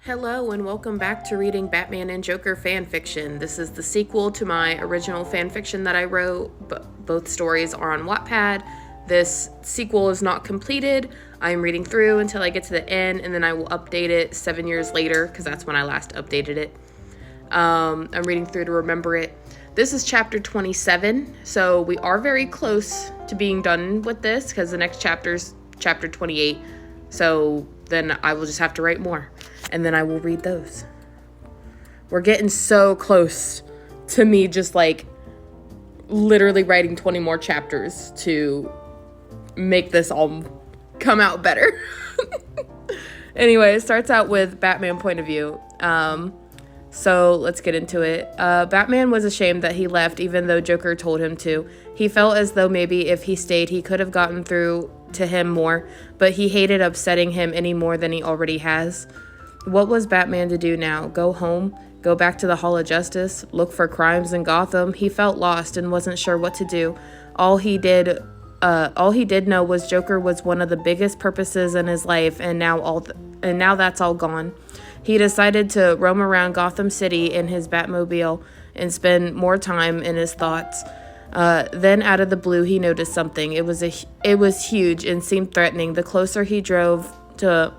Hello and welcome back to reading Batman and Joker fan fiction. This is the sequel to my original fan fiction that I wrote, but both stories are on Wattpad. This sequel is not completed. I'm reading through until I get to the end, and then I will update it 7 years later, because that's when I last updated it. I'm reading through to remember it. This is chapter 27, so we are very close to being done with this, because the next chapter's chapter 28, so then I will just have to write more, and then I will read those. We're getting so close to me just like literally writing 20 more chapters to make this all come out better. Anyway, it starts out with Batman point of view. So let's get into it. Batman was ashamed that he left even though Joker told him to. He felt as though maybe if he stayed he could have gotten through to him more, but he hated upsetting him any more than he already has. What was Batman to do now? Go home? Go back to the Hall of Justice? Look for crimes in Gotham? He felt lost and wasn't sure what to do. All he did know was Joker was one of the biggest purposes in his life, and now that's all gone. He decided to roam around Gotham City in his Batmobile and spend more time in his thoughts. Then out of the blue, he noticed something. It was huge and seemed threatening. The closer he drove to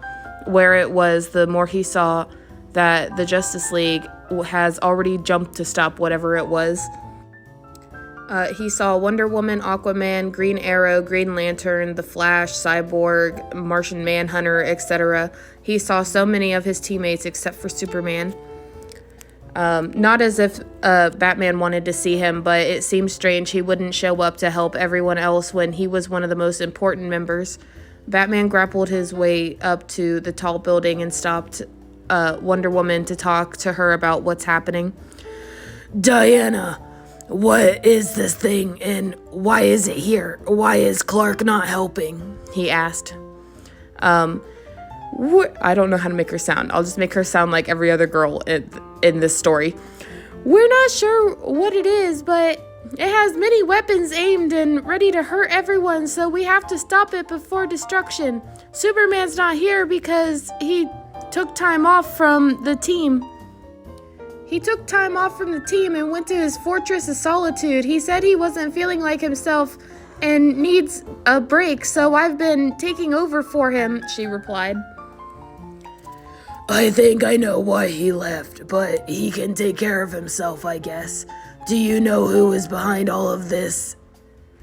where it was, the more he saw that the Justice League has already jumped to stop whatever it was. He saw Wonder Woman, Aquaman, Green Arrow, Green Lantern, The Flash, Cyborg, Martian Manhunter, etc. He saw so many of his teammates except for Superman. Not as if Batman wanted to see him, but it seemed strange he wouldn't show up to help everyone else when he was one of the most important members. Batman grappled his way up to the tall building and stopped Wonder Woman to talk to her about what's happening. Diana, what is this thing and why is it here? Why is Clark not helping? He asked. I don't know how to make her sound. I'll just make her sound like every other girl in this story. We're not sure what it is, but it has many weapons aimed and ready to hurt everyone, so we have to stop it before destruction. Superman's not here because he took time off from the team. He took time off from the team and went to his Fortress of Solitude. He said he wasn't feeling like himself and needs a break, so I've been taking over for him, she replied. I think I know why he left, but he can take care of himself, I guess. Do you know who is behind all of this?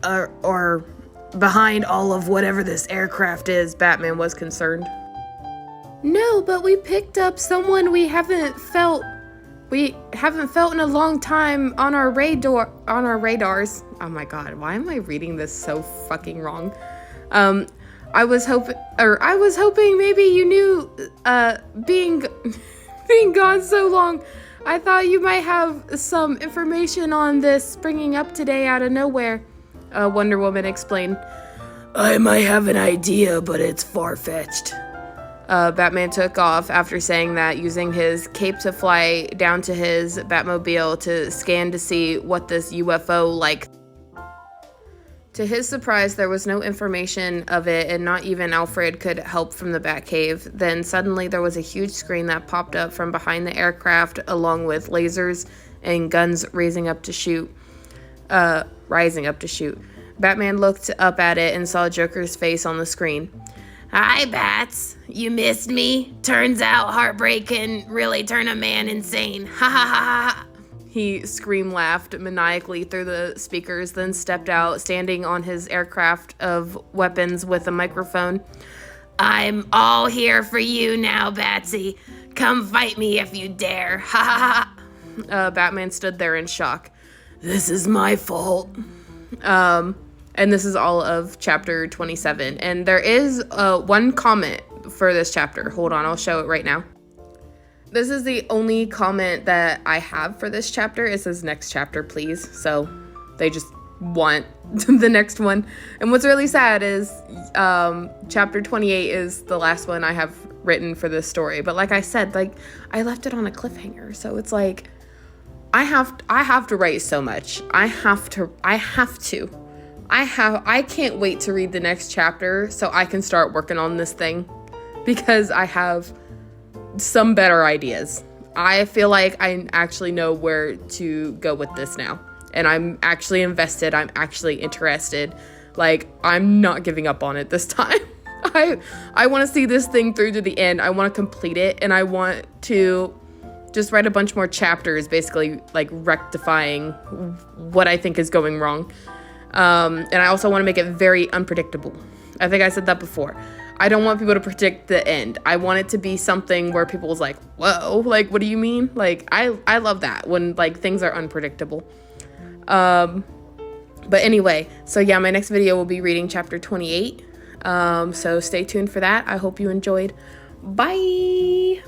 Or behind all of whatever this aircraft is? Batman was concerned. No, but we picked up someone we haven't felt in a long time on our radars. Oh my god, why am I reading this so fucking wrong? I was hoping maybe you knew, being gone so long, I thought you might have some information on this springing up today out of nowhere, Wonder Woman explained. I might have an idea, but it's far-fetched. Batman took off after saying that, using his cape to fly down to his Batmobile to scan to see what this UFO like. To his surprise, there was no information of it, and not even Alfred could help from the Batcave. Then suddenly there was a huge screen that popped up from behind the aircraft, along with lasers and guns rising up to shoot. Batman looked up at it and saw Joker's face on the screen. Hi, Bats. You missed me? Turns out heartbreak can really turn a man insane. Ha ha ha ha. He laughed maniacally through the speakers, then stepped out, standing on his aircraft of weapons with a microphone. I'm all here for you now, Batsy. Come fight me if you dare. Ha ha ha. Batman stood there in shock. This is my fault. And this is all of chapter 27. And there is one comment for this chapter. Hold on, I'll show it right now. This is the only comment that I have for this chapter. It says next chapter, please. So they just want the next one. And what's really sad is chapter 28 is the last one I have written for this story. But like I said, I left it on a cliffhanger. So it's like, I have to write so much. I can't wait to read the next chapter so I can start working on this thing, because I have some better ideas. I feel like I actually know where to go with this now. And I'm actually invested. I'm actually interested. Like, I'm not giving up on it this time. I want to see this thing through to the end. I want to complete it. And I want to just write a bunch more chapters, basically, like, rectifying what I think is going wrong. And I also want to make it very unpredictable. I think I said that before. I don't want people to predict the end. I want it to be something where people's like, whoa, like, what do you mean? Like, I love that when, like, things are unpredictable. But anyway, so yeah, my next video will be reading chapter 28. So stay tuned for that. I hope you enjoyed. Bye!